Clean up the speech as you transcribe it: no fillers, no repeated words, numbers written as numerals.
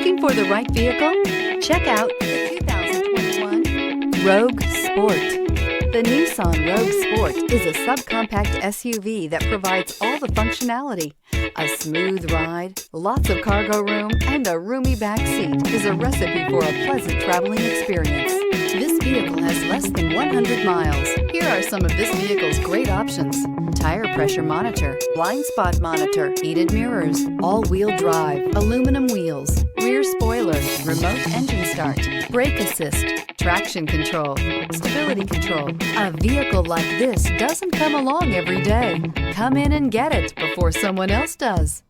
Looking for the right vehicle? Check out the 2021 Rogue Sport. The Nissan Rogue Sport is a subcompact SUV that provides all the functionality. A smooth ride, lots of cargo room, and a roomy back seat is a recipe for a pleasant traveling experience. This vehicle has less than 100 miles. Here are some of this vehicle's great options: tire pressure monitor, blind spot monitor, heated mirrors, all-wheel drive, aluminum wheels, rear spoiler, remote engine start, brake assist, traction control, stability control. A vehicle like this doesn't come along every day. Come in and get it before someone else does.